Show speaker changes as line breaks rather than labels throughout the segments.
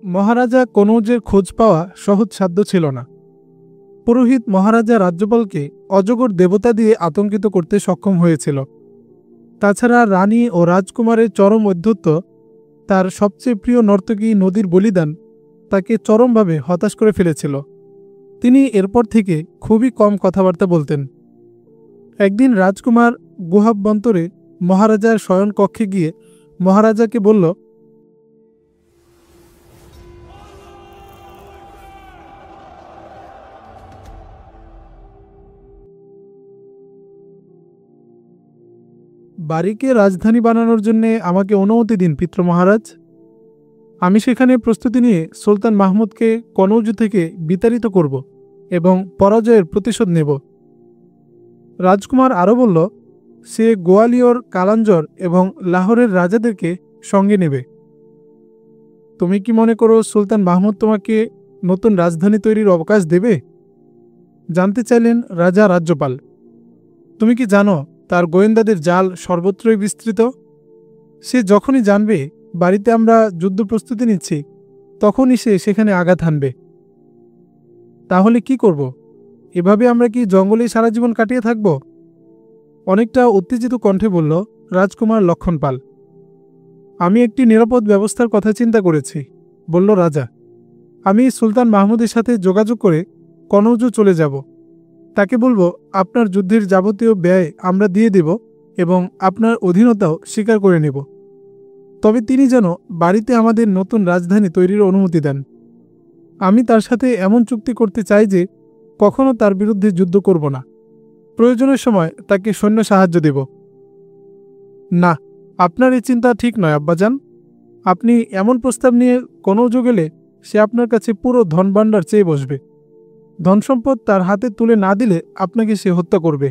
মহারাজা কনৌজের খোঁজ পাওয়া সহজসাধ্য ছিল না। পুরোহিত মহারাজা রাজ্যপালকে অজগর দেবতা দিয়ে আতঙ্কিত করতে সক্ষম হয়েছিল। তাছাড়া রানী ও রাজকুমারের চরম ঔদ্ধত্য, তার সবচেয়ে প্রিয় নর্তকী নদীর বলিদান তাকে চরমভাবে হতাশ করে ফেলেছিল। তিনি এরপর থেকে খুবই কম কথাবার্তা বলতেন। একদিন রাজকুমার গুহাভ্যন্তরে মহারাজার শয়নকক্ষে গিয়ে মহারাজাকে বলল, বাড়িকে রাজধানী বানানোর জন্য আমাকে অনুমতি দিন পিতৃ মহারাজ। আমি সেখানে প্রস্তুতি নিয়ে সুলতান মাহমুদকে কনৌজ থেকে বিতাড়িত করব এবং পরাজয়ের প্রতিশোধ নেব। রাজকুমার আরও বলল, সে গোয়ালিয়র, কালাঞ্জর এবং লাহোরের রাজাদেরকে সঙ্গে নেবে। তুমি কি মনে করো সুলতান মাহমুদ তোমাকে নতুন রাজধানী তৈরির অবকাশ দেবে? জানতে চাইলেন রাজা রাজ্যপাল। তুমি কি জানো তার গোয়েন্দাদের জাল সর্বত্রই বিস্তৃত? সে যখনই জানবে বাড়িতে আমরা যুদ্ধ প্রস্তুতি নিচ্ছি, তখনই সে সেখানে আঘাত হানবে। তাহলে কি করব? এভাবে আমরা কি জঙ্গলেই সারা জীবন কাটিয়ে থাকব? অনেকটা উত্তেজিত কণ্ঠে বলল রাজকুমার লক্ষণ পাল। আমি একটি নিরাপদ ব্যবস্থার কথা চিন্তা করেছি, বলল রাজা। আমি সুলতান মাহমুদের সাথে যোগাযোগ করে কনৌজ চলে যাব। তাকে বলবো আপনার যুদ্ধের যাবতীয় ব্যয় আমরা দিয়ে দেব এবং আপনার অধীনতাও স্বীকার করে নেব। তবে তিনি যেন বাড়িতে আমাদের নতুন রাজধানী তৈরির অনুমতি দেন। আমি তার সাথে এমন চুক্তি করতে চাই যে কখনো তার বিরুদ্ধে যুদ্ধ করব না। প্রয়োজনের সময় তাকে সৈন্য সাহায্য দেব। না, আপনার এই চিন্তা ঠিক নয় আব্বাজান। আপনি এমন প্রস্তাব নিয়ে কনৌজ গেলে সে আপনার কাছে পুরো ধনভাণ্ডার চেয়ে বসবে। ধনসম্পদ তার হাতে তুলে না দিলে আপনাকে সে হত্যা করবে।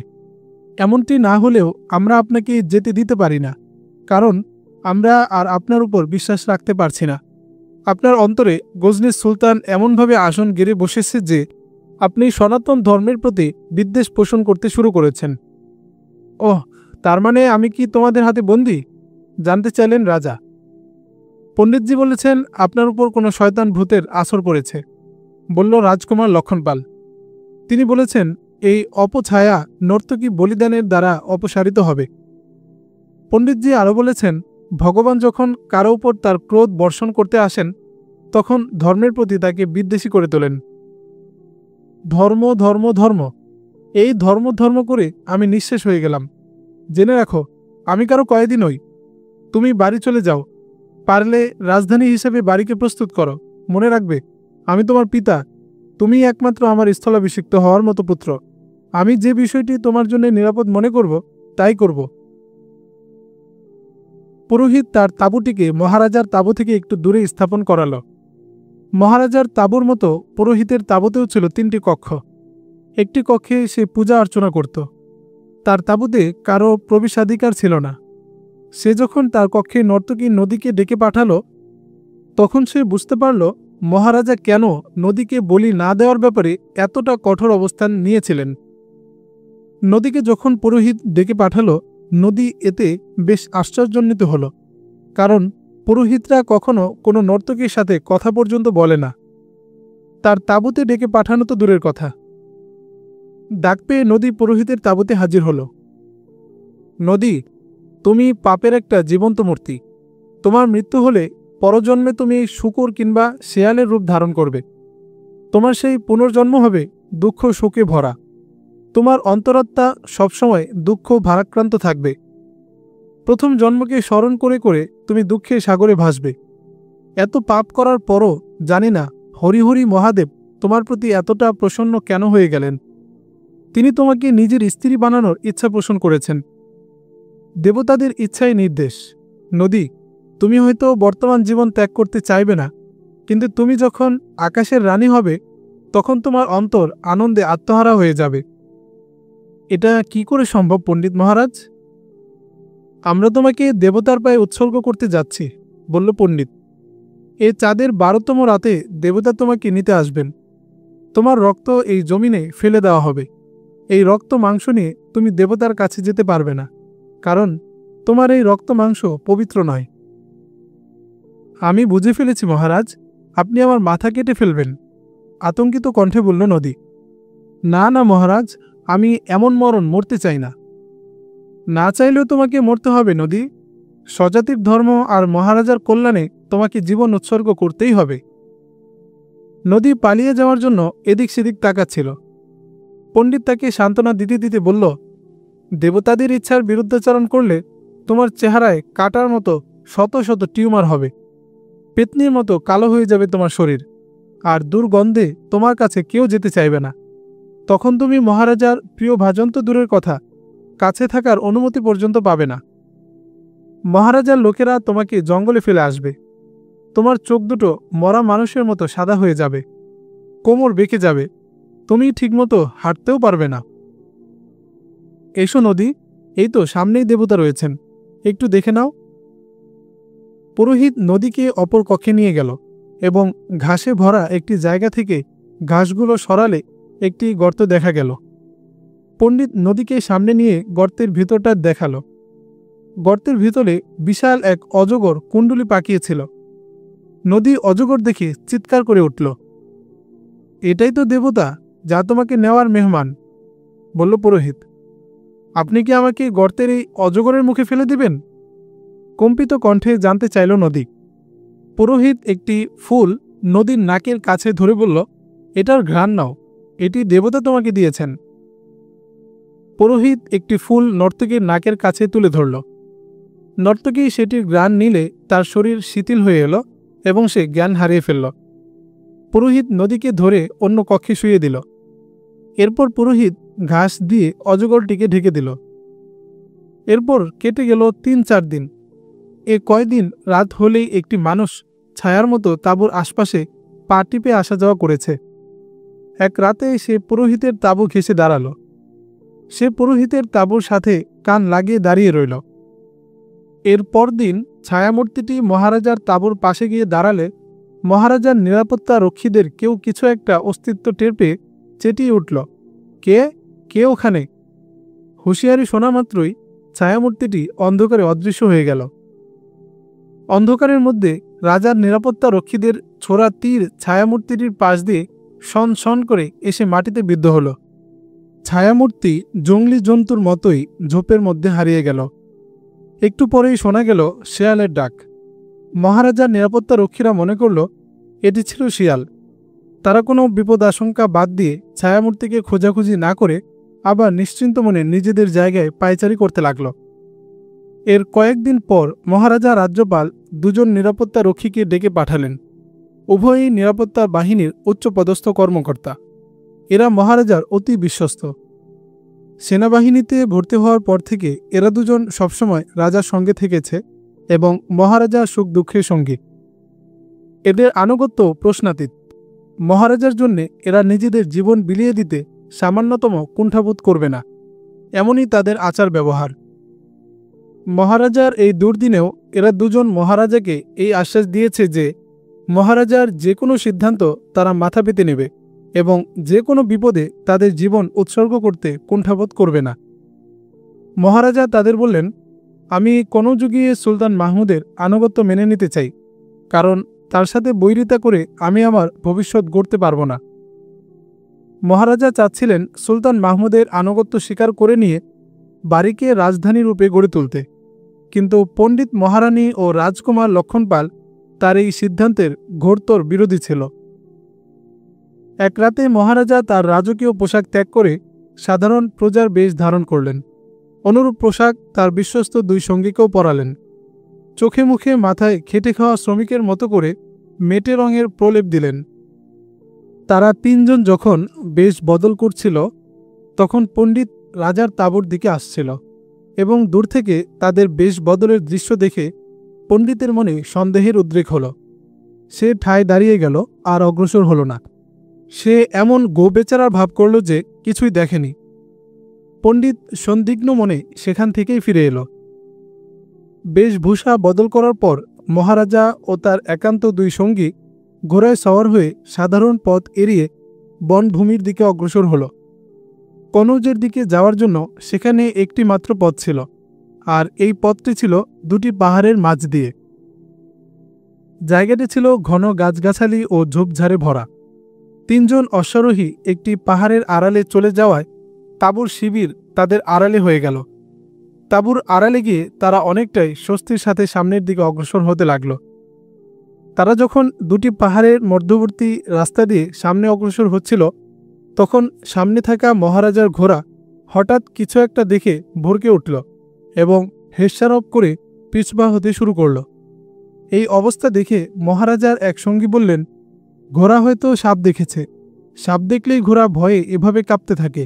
এমনটি না হলেও আমরা আপনাকে যেতে দিতে পারি না, কারণ আমরা আর আপনার উপর বিশ্বাস রাখতে পারছি না। আপনার অন্তরে গজনির সুলতান এমনভাবে আসন গেড়ে বসেছে যে আপনি সনাতন ধর্মের প্রতি বিদ্বেষ পোষণ করতে শুরু করেছেন। ওহ, তার মানে আমি কি তোমাদের হাতে বন্দী? জানতে চাইলেন রাজা। পণ্ডিতজি বলেছেন আপনার উপর কোনো শয়তান ভূতের আসর পড়েছে, বলল রাজকুমার লক্ষণপাল। তিনি বলেছেন এই অপছায়া নর্তকী বলিদানের দ্বারা অপসারিত হবে। পণ্ডিতজি আরও বলেছেন, ভগবান যখন কারো উপর তার ক্রোধ বর্ষণ করতে আসেন, তখন ধর্মের প্রতি তাকে বিদ্বেষী করে তোলেন। ধর্ম ধর্ম ধর্ম, এই ধর্ম ধর্ম করে আমি নিঃশেষ হয়ে গেলাম। জেনে রাখো, আমি কারো কয়েদি নই। তুমি বাড়ি চলে যাও। পারলে রাজধানী হিসেবে বাড়িকে প্রস্তুত করো। মনে রাখবে, আমি তোমার পিতা। তুমি একমাত্র আমার স্থলাভিষিক্ত হওয়ার মতো পুত্র। আমি যে বিষয়টি তোমার জন্য নিরাপদ মনে করব তাই করব। পুরোহিত তার তাঁবুটিকে মহারাজার তাঁবু থেকে একটু দূরে স্থাপন করাল। মহারাজার তাঁবুর মতো পুরোহিতের তাঁবুতেও ছিল 3টি কক্ষ। একটি কক্ষে সে পূজা অর্চনা করত। তার তাঁবুতে কারো প্রবেশাধিকার ছিল না। সে যখন তার কক্ষে নর্তকী নদীকে ডেকে পাঠালো, তখন সে বুঝতে পারল মহারাজা কেন নদীকে বলি না দেওয়ার ব্যাপারে এতটা কঠোর অবস্থান নিয়েছিলেন। নদীকে যখন পুরোহিত ডেকে পাঠালো, নদী এতে বেশ আশ্চর্যান্বিত হল, কারণ পুরোহিতরা কখনো কোনো নর্তকীর সাথে কথা পর্যন্ত বলে না। তার তাঁবুতে ডেকে পাঠানো তো দূরের কথা। ডাক পেয়ে নদী পুরোহিতের তাঁবুতে হাজির হল। নদী, তুমি পাপের একটা জীবন্ত মূর্তি। তোমার মৃত্যু হলে পরজন্মে তুমি শূকর কিংবা শেয়ালের রূপ ধারণ করবে। তোমার সেই পুনর্জন্ম হবে দুঃখ শোকে ভরা। তোমার অন্তরাত্মা সবসময় দুঃখ ভারাক্রান্ত থাকবে। প্রথম জন্মকে স্মরণ করে করে তুমি দুঃখের সাগরে ভাসবে। এত পাপ করার পরও জানি না হরিহরি মহাদেব তোমার প্রতি এতটা প্রসন্ন কেন হয়ে গেলেন। তিনি তোমাকে নিজের স্ত্রী বানানোর ইচ্ছা পোষণ করেছেন। দেবতাদের ইচ্ছাই নির্দেশ। নদী, তুমি হয়তো বর্তমান জীবন ত্যাগ করতে চাইবে না, কিন্তু তুমি যখন আকাশের রানী হবে, তখন তোমার অন্তর আনন্দে আত্মহারা হয়ে যাবে। এটা কি করে সম্ভব পণ্ডিত মহারাজ? আমরা তোমাকে দেবতার পায়ে উৎসর্গ করতে যাচ্ছি, বলল পণ্ডিত। এ চাঁদের 12তম রাতে দেবতা তোমাকে নিতে আসবেন। তোমার রক্ত এই জমিনে ফেলে দেওয়া হবে। এই রক্ত মাংস নিয়ে তুমি দেবতার কাছে যেতে পারবে না, কারণ তোমার এই রক্ত মাংস পবিত্র নয়। আমি বুঝে ফেলেছি মহারাজ, আপনি আমার মাথা কেটে ফেলবেন, আতঙ্কিত কণ্ঠে বলল নদী। না না মহারাজ, আমি এমন মরণ মরতে চাই না। না চাইলেও তোমাকে মরতে হবে নদী। স্বজাতির ধর্ম আর মহারাজার কল্যাণে তোমাকে জীবন উৎসর্গ করতেই হবে। নদী পালিয়ে যাওয়ার জন্য এদিক সেদিক তাকাচ্ছিল। পণ্ডিত তাকে সান্ত্বনা দিতে দিতে বলল, দেবতাদের ইচ্ছার বিরুদ্ধাচরণ করলে তোমার চেহারায় কাটার মতো শত শত টিউমার হবে, পেতনির মতো কালো হয়ে যাবে তোমার শরীর, আর দুর্গন্ধে তোমার কাছে কেউ যেতে চাইবে না। তখন তুমি মহারাজার প্রিয় ভাজন তো দূরের কথা, কাছে থাকার অনুমতি পর্যন্ত পাবে না। মহারাজার লোকেরা তোমাকে জঙ্গলে ফেলে আসবে। তোমার চোখ দুটো মরা মানুষের মতো সাদা হয়ে যাবে, কোমর বেঁকে যাবে, তুমি ঠিকমতো হাঁটতেও পারবে না। এসো নদী, এই তো সামনেই দেবতা রয়েছেন, একটু দেখে নাও। পুরোহিত নদীকে অপর কক্ষে নিয়ে গেল এবং ঘাসে ভরা একটি জায়গা থেকে ঘাসগুলো সরালে একটি গর্ত দেখা গেল। পণ্ডিত নদীকে সামনে নিয়ে গর্তের ভিতরটা দেখালো। গর্তের ভিতরে বিশাল এক অজগর কুণ্ডুলি পাকিয়েছিল। নদী অজগর দেখে চিৎকার করে উঠল, এটাই তো দেবতা, যা তোমাকে নেওয়ার মেহমান, বলল পুরোহিত। আপনি কি আমাকে গর্তের এই অজগরের মুখে ফেলে দিবেন? কম্পিত কণ্ঠে জানতে চাইল নদী। পুরোহিত একটি ফুল নদীর নাকের কাছে ধরে বলল, এটার ঘ্রাণ নাও, এটি দেবতা তোমাকে দিয়েছেন। পুরোহিত একটি ফুল নর্তকীর নাকের কাছে তুলে ধরল। নর্তকী সেটির ঘ্রাণ নিলে তার শরীর শিথিল হয়ে এলো এবং সে জ্ঞান হারিয়ে ফেলল। পুরোহিত নদীকে ধরে অন্য কক্ষে শুইয়ে দিল। এরপর পুরোহিত ঘাস দিয়ে অজগরটিকে ঢেকে দিল। এরপর কেটে গেল ৩-৪ দিন। এ কয়দিন রাত হলেই একটি মানুষ ছায়ার মতো তাঁবুর আশপাশে পা টিপে আসা যাওয়া করেছে। এক রাতে সে পুরোহিতের তাঁবু ঘেঁষে দাঁড়াল। সে পুরোহিতের তাঁবুর সাথে কান লাগিয়ে দাঁড়িয়ে রইল। এর পরদিন ছায়ামূর্তিটি মহারাজার তাঁবুর পাশে গিয়ে দাঁড়ালে মহারাজার নিরাপত্তা রক্ষীদের কেউ কিছু একটা অস্তিত্ব টের পেয়ে চেটিয়ে উঠল, কে কে ওখানে? হুঁশিয়ারি শোনা মাত্রই ছায়ামূর্তিটি অন্ধকারে অদৃশ্য হয়ে গেল। অন্ধকারের মধ্যে রাজার নিরাপত্তা রক্ষীদের ছোড়া তীর ছায়ামূর্তিটির পাশ দিয়ে শন শন করে এসে মাটিতে বিদ্ধ হল। ছায়ামূর্তি জঙ্গলি জন্তুর মতোই ঝোপের মধ্যে হারিয়ে গেল। একটু পরেই শোনা গেল শেয়ালের ডাক। মহারাজার নিরাপত্তা রক্ষীরা মনে করল এটি ছিল শিয়াল। তারা কোনো বিপদ আশঙ্কা বাদ দিয়ে ছায়ামূর্তিকে খোঁজাখুঁজি না করে আবার নিশ্চিন্ত মনে নিজেদের জায়গায় পায়চারি করতে লাগল। এর কয়েকদিন পর মহারাজা রাজ্যপাল 2 জন নিরাপত্তা রক্ষীকে ডেকে পাঠালেন। উভয়ই নিরাপত্তা বাহিনীর উচ্চপদস্থ কর্মকর্তা। এরা মহারাজার অতি বিশ্বস্ত। সেনাবাহিনীতে ভর্তি হওয়ার পর থেকে এরা 2 জন সবসময় রাজার সঙ্গে থেকেছে এবং মহারাজার সুখ দুঃখের সঙ্গী। এদের আনুগত্য প্রশ্নাতীত। মহারাজার জন্যে এরা নিজেদের জীবন বিলিয়ে দিতে সামান্যতম কুণ্ঠাবোধ করবে না, এমনই তাদের আচার ব্যবহার। মহারাজার এই দুর্দিনেও এরা 2 জন মহারাজাকে এই আশ্বাস দিয়েছে যে মহারাজার যে কোনো সিদ্ধান্ত তারা মাথা পেতে নেবে এবং যে কোনো বিপদে তাদের জীবন উৎসর্গ করতে কুণ্ঠাবোধ করবে না। মহারাজা তাদের বললেন, আমি কোনো যুগে সুলতান মাহমুদের আনুগত্য মেনে নিতে চাই, কারণ তার সাথে বৈরিতা করে আমি আমার ভবিষ্যৎ গড়তে পারব না। মহারাজা চাচ্ছিলেন সুলতান মাহমুদের আনুগত্য স্বীকার করে নিয়ে বাড়িকে রাজধানী রূপে গড়ে তুলতে, কিন্তু পণ্ডিত মহারানী ও রাজকুমার লক্ষণপাল তার এই সিদ্ধান্তের ঘোরতর বিরোধী ছিল। এক রাতে মহারাজা তার রাজকীয় পোশাক ত্যাগ করে সাধারণ প্রজার বেশ ধারণ করলেন। অনুরূপ পোশাক তার বিশ্বস্ত 2 সঙ্গীকেও পরালেন। চোখে মুখে মাথায় খেটে খাওয়া শ্রমিকের মতো করে মেটে রঙের প্রলেপ দিলেন। তারা 3 জন যখন বেশ বদল করছিল তখন পণ্ডিত রাজার তাঁবুর দিকে আসছিল এবং দূর থেকে তাদের বেশ বদলের দৃশ্য দেখে পণ্ডিতের মনে সন্দেহের উদ্রেক হল। সে ঠায় দাঁড়িয়ে গেল আর অগ্রসর হল না। সে এমন গোবেচারার ভাব করল যে কিছুই দেখেনি। পণ্ডিত সন্দিগ্ধ মনে সেখান থেকেই ফিরে এলো। বেশভূষা বদল করার পর মহারাজা ও তার একান্ত 2 সঙ্গী ঘোড়ায় সওয়ার হয়ে সাধারণ পথ এড়িয়ে বনভূমির দিকে অগ্রসর হল। কনৌজের দিকে যাওয়ার জন্য সেখানে একটি মাত্র পথ ছিল, আর এই পথটি ছিল 2টি পাহাড়ের মাঝ দিয়ে। জায়গাটি ছিল ঘন গাছগাছালি ও ঝোপঝাড়ে ভরা। 3 জন অশ্বারোহী একটি পাহাড়ের আড়ালে চলে যাওয়ায় তাঁবুর শিবির তাদের আড়ালে হয়ে গেল। তাঁবুর আড়ালে গিয়ে তারা অনেকটাই স্বস্তির সাথে সামনের দিকে অগ্রসর হতে লাগল। তারা যখন দুটি পাহাড়ের মধ্যবর্তী রাস্তা দিয়ে সামনে অগ্রসর হচ্ছিল, তখন সামনে থাকা মহারাজার ঘোড়া হঠাৎ কিছু একটা দেখে ভরকে উঠল এবং হেসারব করে পিছপা হতে শুরু করল। এই অবস্থা দেখে মহারাজার এক সঙ্গী বললেন, ঘোড়া হয়তো সাপ দেখেছে, সাপ দেখলেই ঘোড়া ভয়ে এভাবে কাঁপতে থাকে।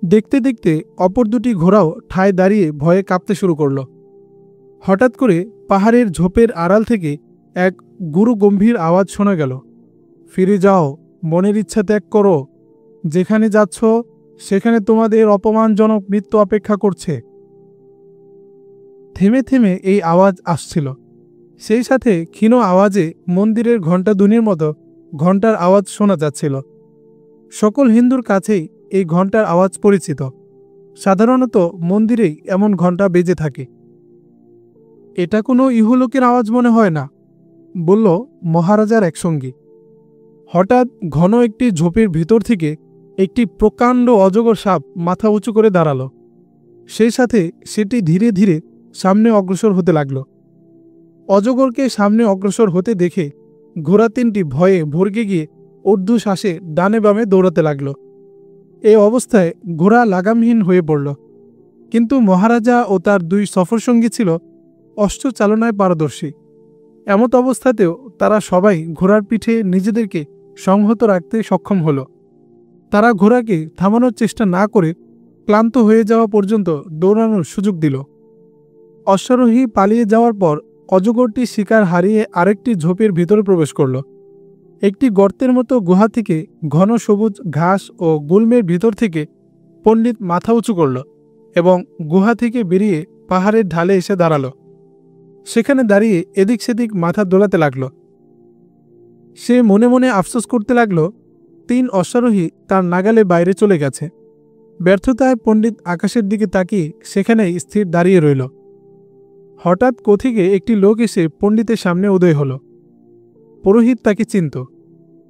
দেখতে দেখতে অপর দুটি ঘোড়াও ঠায় দাঁড়িয়ে ভয়ে কাঁপতে শুরু করল। হঠাৎ করে পাহাড়ের ঝোপের আড়াল থেকে এক গুরু গম্ভীর আওয়াজ শোনা গেল, ফিরে যাও, মনের ইচ্ছা ত্যাগ করো, যেখানে যাচ্ছ সেখানে তোমাদের অপমানজনক মৃত্যু অপেক্ষা করছে। থেমে থেমে এই আওয়াজ আসছিল, সেই সাথে ক্ষীণ আওয়াজে মন্দিরের ঘণ্টাধ্বনির মতো ঘণ্টার আওয়াজ শোনা যাচ্ছিল। সকল হিন্দুর কাছেই এই ঘণ্টার আওয়াজ পরিচিত, সাধারণত মন্দিরেই এমন ঘণ্টা বেজে থাকে। এটা কোনো ইহলোকের আওয়াজ মনে হয় না, বলল মহারাজার এক সঙ্গী। হঠাৎ ঘন একটি ঝোপের ভিতর থেকে একটি প্রকাণ্ড অজগর সাপ মাথা উঁচু করে দাঁড়ালো। সেই সাথে সেটি ধীরে ধীরে সামনে অগ্রসর হতে লাগল। অজগরকে সামনে অগ্রসর হতে দেখে ঘোড়া তিনটি ভয়ে ভরকে গিয়ে ঊর্ধ্বশ্বাসে ডানে বামে দৌড়াতে লাগল। এই অবস্থায় ঘোড়া লাগামহীন হয়ে পড়ল, কিন্তু মহারাজা ও তার 2 সফরসঙ্গী ছিল অশ্বচালনায় পারদর্শী। এমত অবস্থাতেও তারা সবাই ঘোড়ার পিঠে নিজেদেরকে সংহত রাখতে সক্ষম হল। তারা ঘোড়াকে থামানোর চেষ্টা না করে ক্লান্ত হয়ে যাওয়া পর্যন্ত দৌড়ানোর সুযোগ দিল। অশ্বারোহী পালিয়ে যাওয়ার পর অজগরটি শিকার হারিয়ে আরেকটি ঝোপের ভিতরে প্রবেশ করল। একটি গর্তের মতো গুহা থেকে ঘন সবুজ ঘাস ও গুল্মের ভিতর থেকে পণ্ডিত মাথা উঁচু করল এবং গুহা থেকে বেরিয়ে পাহাড়ের ঢালে এসে দাঁড়াল। সেখানে দাঁড়িয়ে এদিক সেদিক মাথা দোলাতে লাগল। সে মনে মনে আফসোস করতে লাগল, 3 অশ্বারোহী তার নাগালে বাইরে চলে গেছে। ব্যর্থতায় পণ্ডিত আকাশের দিকে তাকিয়ে সেখানেই স্থির দাঁড়িয়ে রইল। হঠাৎ কোত্থেকে একটি লোক এসে পণ্ডিতের সামনে উদয় হল। পুরোহিত তাকে চিনত।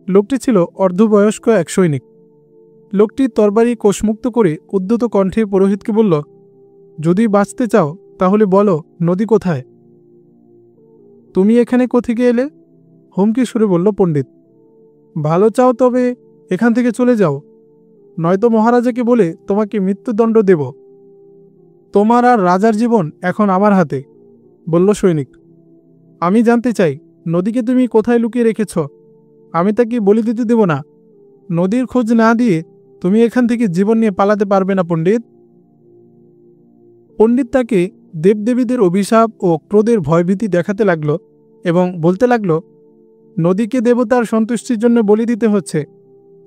লোকটি ছিল অর্ধবয়স্ক এক সৈনিক। লোকটি তরবারি কোষমুক্ত করে উদ্ধত কণ্ঠে পুরোহিতকে বলল, যদি বাঁচতে চাও তাহলে বলো নদী কোথায়? তুমি এখানে কোত্থেকে এলে? হুমকি সুরে বলল পণ্ডিত। ভালো চাও তবে এখান থেকে চলে যাও, নয়তো মহারাজাকে বলে তোমাকে মৃত্যুদণ্ড দেব। তোমার আর রাজার জীবন এখন আমার হাতে, বলল সৈনিক। আমি জানতে চাই নদীকে তুমি কোথায় লুকিয়ে রেখেছ? আমি তাকে বলি দিতে দেব না। নদীর খোঁজ না দিয়ে তুমি এখান থেকে জীবন নিয়ে পালাতে পারবে না পণ্ডিত। পণ্ডিত তাকে দেবদেবীদের অভিশাপ ও ক্রোধের ভয়ভীতি দেখাতে লাগল এবং বলতে লাগল, নদীকে দেবতার সন্তুষ্টির জন্য বলি দিতে হচ্ছে,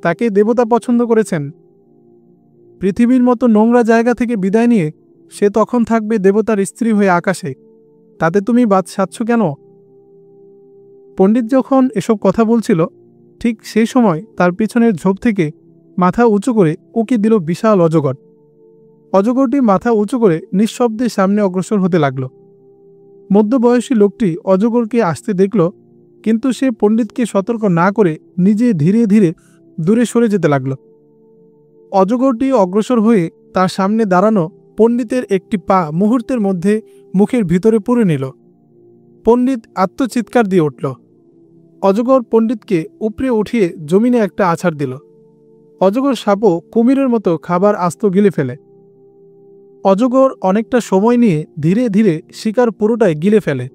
তাকে দেবতা পছন্দ করেছেন। পৃথিবীর মতো নোংরা জায়গা থেকে বিদায় নিয়ে সে তখন থাকবে দেবতার স্ত্রী হয়ে আকাশে, তাতে তুমি বাদ সাধছ কেন? পণ্ডিত যখন এসব কথা বলছিল, ঠিক সেই সময় তার পিছনের ঝোপ থেকে মাথা উঁচু করে উকি দিল বিশাল অজগর। অজগরটি মাথা উঁচু করে নিঃশব্দে সামনে অগ্রসর হতে লাগল। মধ্যবয়সী লোকটি অজগরকে আসতে দেখল, কিন্তু সে পণ্ডিতকে সতর্ক না করে নিজে ধীরে ধীরে দূরে সরে যেতে লাগল। অজগরটি অগ্রসর হয়ে তার সামনে দাঁড়ানো পণ্ডিতের একটি পা মুহূর্তের মধ্যে মুখের ভিতরে পুরে নিল। পণ্ডিত আত্মচিৎকার দিয়ে উঠল। অজগর পণ্ডিতকে উপরে উঠিয়ে জমিনে একটা আছাড় দিল। অজগর সাপও কুমিরের মতো খাবার আস্ত গিলে ফেলে। অজগর অনেকটা সময় নিয়ে ধীরে ধীরে শিকার পুরোটাই গিলে ফেলে।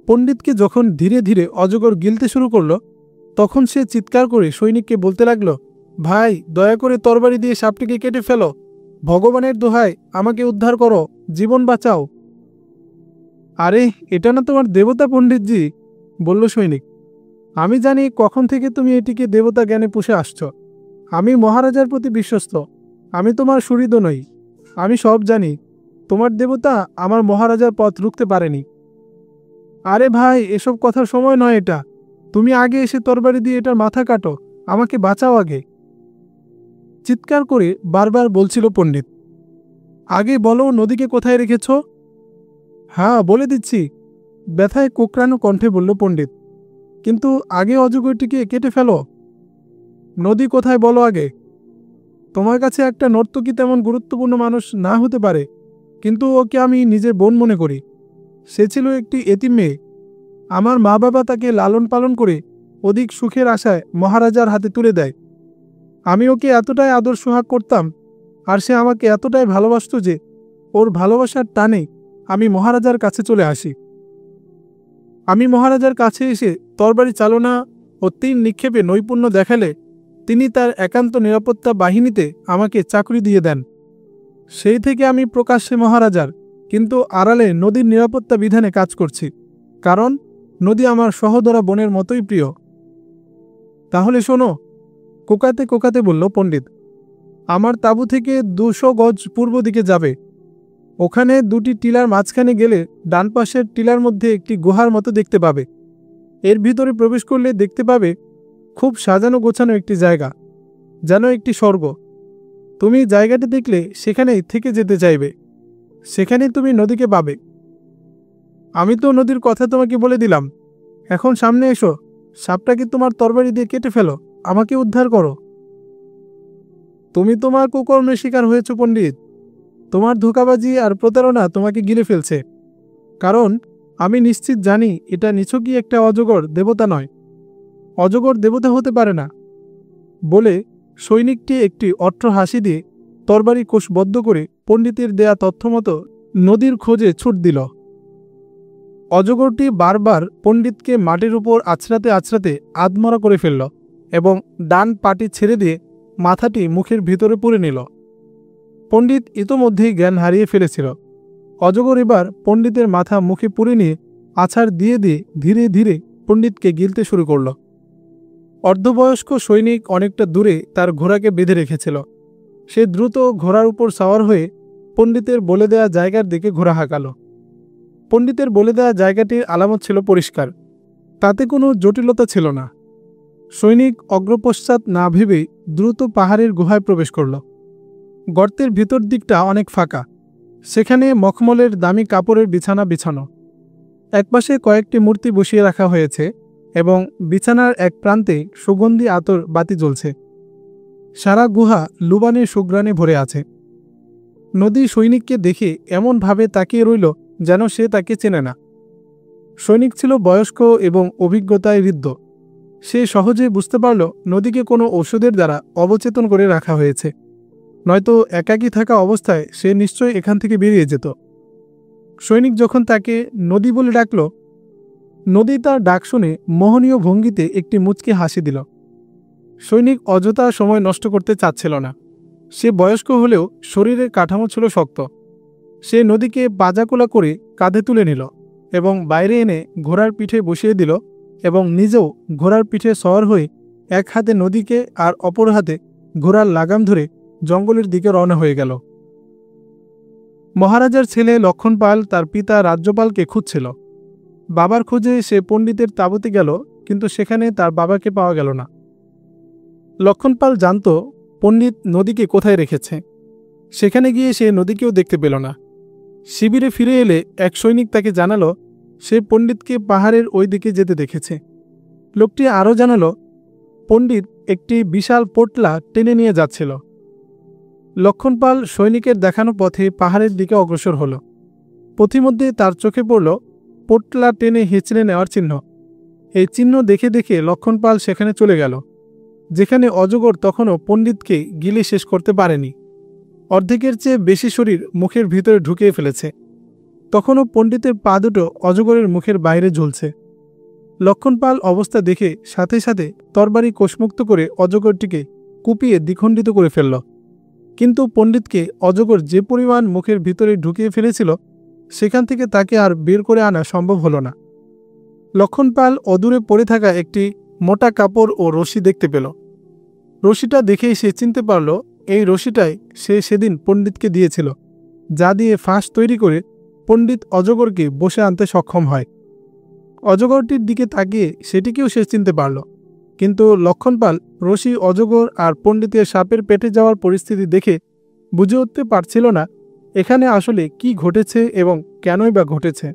পণ্ডিতকে যখন ধীরে ধীরে অজগর গিলতে শুরু করল, তখন সে চিৎকার করে সৈনিককে বলতে লাগল, ভাই, দয়া করে তরবারি দিয়ে সাপটিকে কেটে ফেলো, ভগবানের দোহাই আমাকে উদ্ধার করো, জীবন বাঁচাও। আরে, এটা না তোমার দেবতা পণ্ডিতজি, বলল সৈনিক। আমি জানি কখন থেকে তুমি এটিকে দেবতা জ্ঞানে পুষে আসছ। আমি মহারাজার প্রতি বিশ্বস্ত, আমি তোমার সুহৃদ নই। আমি সব জানি, তোমার দেবতা আমার মহারাজার পথ রুখতে পারেনি। আরে ভাই, এসব কথার সময় নয় এটা, তুমি আগে এসে তরবারি দিয়ে এটার মাথা কাটো, আমাকে বাঁচাও আগে, চিৎকার করে বারবার বলছিল পণ্ডিত। আগে বলো নদীকে কোথায় রেখেছ? হ্যাঁ, বলে দিচ্ছি, ব্যথায় কোঁকড়ানো কণ্ঠে বলল পণ্ডিত। কিন্তু আগে অজগরটিকে কেটে ফেলো। নদী কোথায় বলো আগে। তোমার কাছে একটা নর্তকী তেমন গুরুত্বপূর্ণ মানুষ না হতে পারে, কিন্তু ওকে আমি নিজের বোন মনে করি। সে ছিল একটি এতিম মেয়ে। আমার মা বাবা তাকে লালন পালন করে অধিক সুখের আশায় মহারাজার হাতে তুলে দেয়। আমি ওকে এতটাই আদর সোহাগ করতাম, আর সে আমাকে এতটাই ভালোবাসত যে ওর ভালোবাসার টানে আমি মহারাজার কাছে চলে আসি। আমি মহারাজার কাছে এসে তরবারি চালনা ও তীর নিক্ষেপে নৈপুণ্য দেখালে তিনি তার একান্ত নিরাপত্তা বাহিনীতে আমাকে চাকরি দিয়ে দেন। সেই থেকে আমি প্রকাশ্যে মহারাজার, কিন্তু আড়ালে নদীর নিরাপত্তা বিধানে কাজ করছি, কারণ নদী আমার সহোদরা বোনের মতোই প্রিয়। তাহলে শোনো, কোকাতে কোকাতে বলল পণ্ডিত। আমার তাঁবু থেকে 200 গজ পূর্ব দিকে যাবে। ওখানে দুটি টিলার মাঝখানে গেলে ডান পাশের টিলার মধ্যে একটি গুহার মতো দেখতে পাবে। এর ভিতরে প্রবেশ করলে দেখতে পাবে খুব সাজানো গোছানো একটি জায়গা, যেন একটি স্বর্গ। তুমি জায়গাটি দেখলে সেখানেই থেকে যেতে চাইবে। সেখানে তুমি নদীকে পাবে। আমি তো নদীর কথা তোমাকে বলে দিলাম। এখন সামনে এসো, সাপটাকে তোমার তরবারি দিয়ে কেটে ফেলো, আমাকে উদ্ধার করো। তুমি তোমার কুকর্মের শিকার হয়েছ পণ্ডিত। তোমার ধোঁকাবাজি আর প্রতারণা তোমাকে গিলে ফেলছে। কারণ আমি নিশ্চিত জানি এটা নিছকই একটা অজগর, দেবতা নয়। অজগর দেবতা হতে পারে না। বলে সৈনিকটি একটি অট্ট হাসি দিয়ে তরবারি কোষবদ্ধ করে পণ্ডিতের দেয়া তথ্যমতো নদীর খোঁজে ছুট দিল। অজগরটি বারবার পণ্ডিতকে মাটির উপর আছড়াতে আছড়াতে আধমরা করে ফেলল এবং ডান পাটি ছেড়ে দিয়ে মাথাটি মুখের ভিতরে পুরে নিল। পণ্ডিত ইতোমধ্যেই জ্ঞান হারিয়ে ফেলেছিল। অজগর এবার পণ্ডিতের মাথা মুখে পুরে নিয়ে আছাড় দিয়ে দিয়ে ধীরে ধীরে পণ্ডিতকে গিলতে শুরু করল। অর্ধবয়স্ক সৈনিক অনেকটা দূরে তার ঘোড়াকে বেঁধে রেখেছিল। সে দ্রুত ঘোড়ার উপর সাওয়ার হয়ে পণ্ডিতের বলে দেয়া জায়গার দিকে ঘোড়া হাঁকাল। পণ্ডিতের বলে দেয়া জায়গাটির আলামত ছিল পরিষ্কার, তাতে কোনো জটিলতা ছিল না। সৈনিক অগ্রপশ্চাৎ না ভেবে দ্রুত পাহাড়ের গুহায় প্রবেশ করল। গর্তের ভিতর দিকটা অনেক ফাঁকা। সেখানে মখমলের দামি কাপড়ের বিছানা বিছানো। একপাশে কয়েকটি মূর্তি বসিয়ে রাখা হয়েছে এবং বিছানার এক প্রান্তে সুগন্ধি আতর বাতি জ্বলছে। সারা গুহা লুবানের সুঘ্রাণে ভরে আছে। নদী সৈনিককে দেখে এমনভাবে তাকিয়ে রইল যেন সে তাকে চেনে না। সৈনিক ছিল বয়স্ক এবং অভিজ্ঞতায় ঋদ্ধ। সে সহজে বুঝতে পারল নদীকে কোনো ওষুধের দ্বারা অবচেতন করে রাখা হয়েছে, নয়তো একাকী থাকা অবস্থায় সে নিশ্চয়ই এখান থেকে বেরিয়ে যেত। সৈনিক যখন তাকে নদী বলে ডাকল, নদী তার ডাক শুনে মোহনীয় ভঙ্গিতে একটি মুচকি হাসি দিল। সৈনিক অযথা সময় নষ্ট করতে চাচ্ছিল না। সে বয়স্ক হলেও শরীরের কাঠামো ছিল শক্ত। সে নদীকে পাজাকোলা করে কাঁধে তুলে নিল এবং বাইরে এনে ঘোড়ার পিঠে বসিয়ে দিল এবং নিজেও ঘোড়ার পিঠে সওয়ার হয়ে এক হাতে নদীকে আর অপর হাতে ঘোড়ার লাগাম ধরে জঙ্গলের দিকে রওনা হয়ে গেল। মহারাজার ছেলে লক্ষণ পাল তার পিতা রাজ্যপালকে খুঁজছিল। বাবার খোঁজে সে পণ্ডিতের তাঁবুতে গেল, কিন্তু সেখানে তার বাবাকে পাওয়া গেল না। লক্ষণ পাল জানত পণ্ডিত নদীকে কোথায় রেখেছে। সেখানে গিয়ে সে নদীকেও দেখতে পেল না। শিবিরে ফিরে এলে এক সৈনিক তাকে জানালো সে পণ্ডিতকে পাহাড়ের ওই দিকে যেতে দেখেছে। লোকটি আরও জানালো পণ্ডিত একটি বিশাল পোটলা টেনে নিয়ে যাচ্ছিল। লক্ষণ পাল সৈনিকের দেখানো পথে পাহাড়ের দিকে অগ্রসর হল। পথিমধ্যে তার চোখে পড়ল পোটলা টেনে হেঁচড়ে নেওয়ার চিহ্ন। এই চিহ্ন দেখে দেখে লক্ষণ পাল সেখানে চলে গেল, যেখানে অজগর তখনও পণ্ডিতকে গিলে শেষ করতে পারেনি। অর্ধেকের চেয়ে বেশি শরীর মুখের ভিতরে ঢুকিয়ে ফেলেছে। তখনও পণ্ডিতের পা দুটো অজগরের মুখের বাইরে ঝুলছে। লক্ষণ পাল অবস্থা দেখে সাথে সাথে তরবারি কোষমুক্ত করে অজগরটিকে কুপিয়ে দ্বিখণ্ডিত করে ফেলল। কিন্তু পণ্ডিতকে অজগর যে পরিমাণ মুখের ভিতরে ঢুকিয়ে ফেলেছিল, সেখান থেকে তাকে আর বের করে আনা সম্ভব হলো না। লক্ষণ পাল অদূরে পড়ে থাকা একটি মোটা কাপড় ও রশি দেখতে পেল। রশিটা দেখেই সে চিনতে পারল এই রশিটাই সে সেদিন পণ্ডিতকে দিয়েছিল, যা দিয়ে ফাঁস তৈরি করে পণ্ডিত অজগরকে বসে আনতে সক্ষম হয়। অজগরটির দিকে তাকিয়ে সেটিকেও সে চিনতে পারল, কিন্তু লক্ষণ পাল রশি, অজগর আর পণ্ডিতের সাপের পেটে যাওয়ার পরিস্থিতি দেখে বুঝে উঠতে পারছিল না এখানে আসলে কি ঘটেছে এবং কেনই বা ঘটেছে।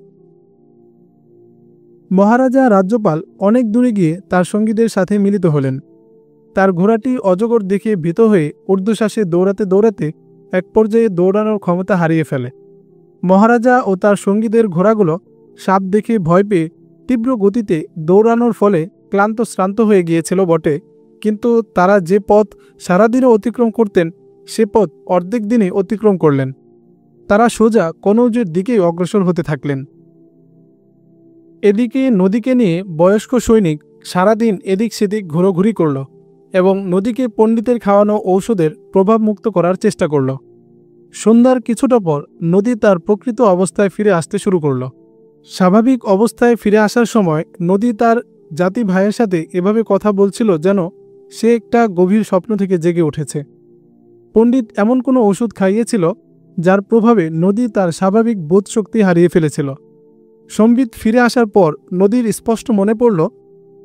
মহারাজা রাজ্যপাল অনেক দূরে গিয়ে তার সঙ্গীদের সাথে মিলিত হলেন। তার ঘোড়াটি অজগর দেখে ভীত হয়ে ঊর্ধ্বশ্বাসে দৌড়াতে দৌড়াতে এক পর্যায়ে দৌড়ানোর ক্ষমতা হারিয়ে ফেলে। মহারাজা ও তার সঙ্গীদের ঘোড়াগুলো সাপ দেখে ভয় পেয়ে তীব্র গতিতে দৌড়ানোর ফলে ক্লান্ত শ্রান্ত হয়ে গিয়েছিল বটে, কিন্তু তারা যে পথ সারাদিনও অতিক্রম করতেন সে পথ অর্ধেক দিনে অতিক্রম করলেন। তারা সোজা কনৌজের দিকেই অগ্রসর হতে থাকলেন। এদিকে নদীকে নিয়ে বয়স্ক সৈনিক সারাদিন এদিক সেদিক ঘোরাঘুরি করল এবং নদীকে পণ্ডিতের খাওয়ানো ঔষধের প্রভাব মুক্ত করার চেষ্টা করল। সন্ধ্যার কিছুটা পর নদী তার প্রকৃত অবস্থায় ফিরে আসতে শুরু করল। স্বাভাবিক অবস্থায় ফিরে আসার সময় নদী তার জাতি ভাইয়ের সাথে এভাবে কথা বলছিল যেন সে একটা গভীর স্বপ্ন থেকে জেগে উঠেছে। পণ্ডিত এমন কোনো ওষুধ খাইয়েছিল যার প্রভাবে নদী তার স্বাভাবিক বোধশক্তি হারিয়ে ফেলেছিল। সম্বিত ফিরে আসার পর নদীর স্পষ্ট মনে পড়ল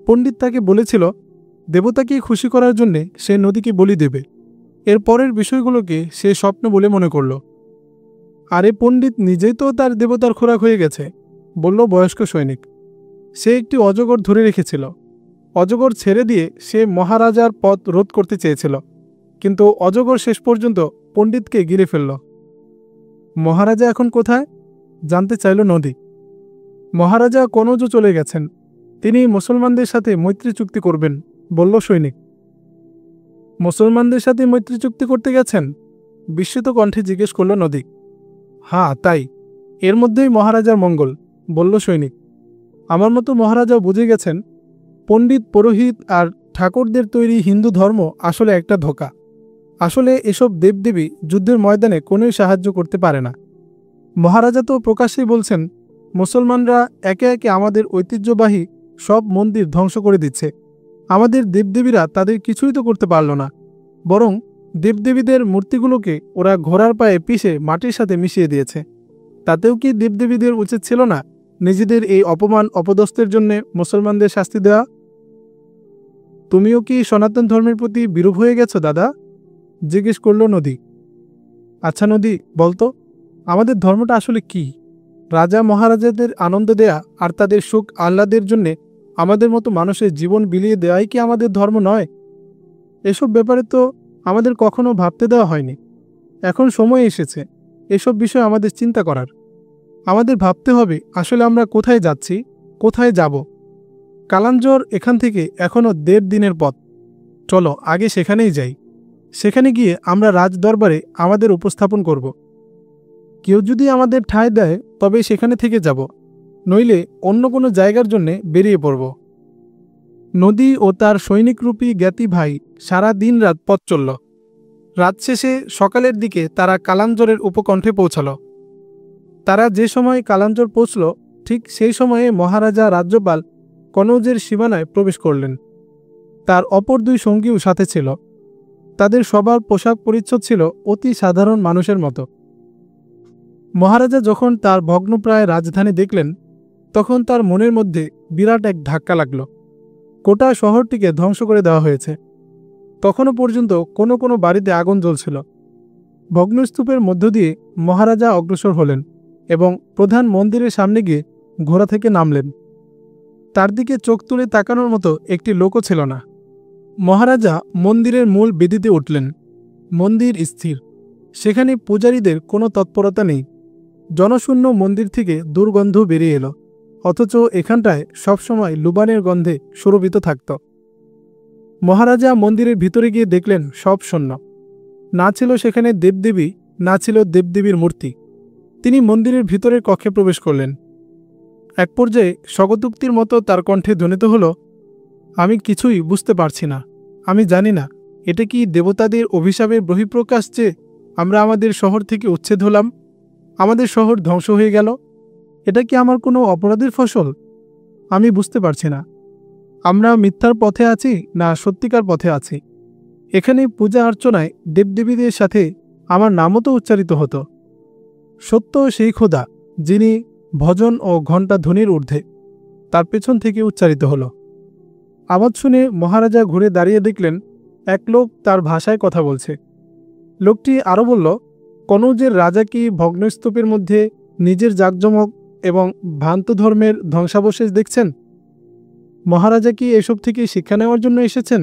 পণ্ডিত তাকে বলেছিল দেবতাকে খুশি করার জন্যে সে নদীকে বলি দেবে। এর পরের বিষয়গুলোকে সে স্বপ্ন বলে মনে করল। আরে পণ্ডিত নিজেই তো তার দেবতার খোরাক হয়ে গেছে, বলল বয়স্ক সৈনিক। সে একটি অজগর ধরে রেখেছিল। অজগর ছেড়ে দিয়ে সে মহারাজার পথ রোধ করতে চেয়েছিল, কিন্তু অজগর শেষ পর্যন্ত পণ্ডিতকে গিলে ফেলল। মহারাজা এখন কোথায় জানতে চাইল নদী। মহারাজা কনৌজ চলে গেছেন, তিনি মুসলমানদের সাথে মৈত্রী চুক্তি করবেন, বলল সৈনিক। মুসলমানদের সাথে মৈত্রী চুক্তি করতে গেছেন? বিস্মিত কণ্ঠে জিজ্ঞেস করল নদী। হ্যাঁ তাই, এর মধ্যেই মহারাজার মঙ্গল, বলল সৈনিক। আমার মতো মহারাজাও বুঝে গেছেন পণ্ডিত পুরোহিত আর ঠাকুরদের তৈরি হিন্দু ধর্ম আসলে একটা ধোঁকা। আসলে এসব দেবদেবী যুদ্ধের ময়দানে কোনোই সাহায্য করতে পারে না। মহারাজা তো প্রকাশ্যেই বলছেন মুসলমানরা একে একে আমাদের ঐতিহ্যবাহী সব মন্দির ধ্বংস করে দিচ্ছে। আমাদের দেবদেবীরা তাদের কিছুই তো করতে পারল না, বরং দেবদেবীদের মূর্তিগুলোকে ওরা ঘোড়ার পায়ে পিষে মাটির সাথে মিশিয়ে দিয়েছে। তাতেও কি দেবদেবীদের উচিত ছিল না নিজেদের এই অপমান অপদস্থের জন্য মুসলমানদের শাস্তি দেওয়া? তুমিও কি সনাতন ধর্মের প্রতি বিরূপ হয়ে গেছো দাদা? জিজ্ঞেস করল নদী। আচ্ছা নদী, বলতো আমাদের ধর্মটা আসলে কি? রাজা মহারাজাদের আনন্দ দেয়া আর তাদের সুখ আহ্লাদের জন্যে আমাদের মতো মানুষের জীবন বিলিয়ে দেওয়াই কি আমাদের ধর্ম নয়? এসব ব্যাপারে তো আমাদের কখনো ভাবতে দেওয়া হয়নি। এখন সময় এসেছে এসব বিষয় আমাদের চিন্তা করার। আমাদের ভাবতে হবে আসলে আমরা কোথায় যাচ্ছি, কোথায় যাব। কালাঞ্জর এখান থেকে এখনও 1.5 দিনের পথ। চলো আগে সেখানেই যাই। সেখানে গিয়ে আমরা রাজদরবারে আমাদের উপস্থাপন করব। কেউ যদি আমাদের ঠাঁই দেয় তবে সেখানে থেকে যাব, নইলে অন্য কোনো জায়গার জন্যে বেরিয়ে পড়ব। নদী ও তার সৈনিকরূপী জ্ঞাতি ভাই সারা দিন রাত পথ চলল। রাত শেষে সকালের দিকে তারা কালাঞ্জরের উপকণ্ঠে পৌঁছাল। তারা যে সময় কালাঞ্জর পৌঁছল ঠিক সেই সময়ে মহারাজা রাজ্যপাল কনৌজের সীমানায় প্রবেশ করলেন। তার অপর 2 সঙ্গীও সাথে ছিল। তাদের সবার পোশাক পরিচ্ছদ ছিল অতি সাধারণ মানুষের মতো। মহারাজা যখন তার ভগ্নপ্রায় রাজধানী দেখলেন তখন তার মনের মধ্যে বিরাট এক ধাক্কা লাগল। গোটা শহরটিকে ধ্বংস করে দেওয়া হয়েছে। তখনও পর্যন্ত কোনো কোনো বাড়িতে আগুন জ্বলছিল। ভগ্নস্তূপের মধ্য দিয়ে মহারাজা অগ্রসর হলেন এবং প্রধান মন্দিরের সামনে গিয়ে ঘোড়া থেকে নামলেন। তার দিকে চোখ তুলে তাকানোর মতো একটি লোকও ছিল না। মহারাজা মন্দিরের মূল বেদিতে উঠলেন। মন্দির স্থির, সেখানে পূজারীদের কোনো তৎপরতা নেই। জনশূন্য মন্দির থেকে দুর্গন্ধ বেরিয়ে এলো, অথচ এখানটায় সবসময় লুবানের গন্ধে সুরভিত থাকত। মহারাজা মন্দিরের ভিতরে গিয়ে দেখলেন সব শূন্য। না ছিল সেখানে দেবদেবী, না ছিল দেবদেবীর মূর্তি। তিনি মন্দিরের ভিতরের কক্ষে প্রবেশ করলেন। এক পর্যায়ে স্বগতোক্তির মতো তার কণ্ঠে ধ্বনিত হলো, আমি কিছুই বুঝতে পারছি না। আমি জানি না এটা কি দেবতাদের অভিশাপের বহিঃপ্রকাশ যে আমরা আমাদের শহর থেকে উচ্ছেদ হলাম, আমাদের শহর ধ্বংস হয়ে গেল। এটা কি আমার কোনো অপরাধের ফসল? আমি বুঝতে পারছি না আমরা মিথ্যার পথে আছি না সত্যিকার পথে আছি। এখানে পূজা অর্চনায় দেবদেবীদের সাথে আমার নামও তো উচ্চারিত হতো। সত্য সেই খোদা যিনি ভজন ও ঘণ্টা ধ্বনির ঊর্ধ্বে, তার পেছন থেকে উচ্চারিত হলো। আওয়াজ শুনে মহারাজা ঘুরে দাঁড়িয়ে দেখলেন এক লোক তার ভাষায় কথা বলছে। লোকটি আরও বলল, কনৌজের রাজা কি ভগ্নস্তূপের মধ্যে নিজের জাঁকজমক এবং ভ্রান্ত ধর্মের ধ্বংসাবশেষ দেখছেন? মহারাজা কি এসব থেকে শিক্ষা নেওয়ার জন্য এসেছেন,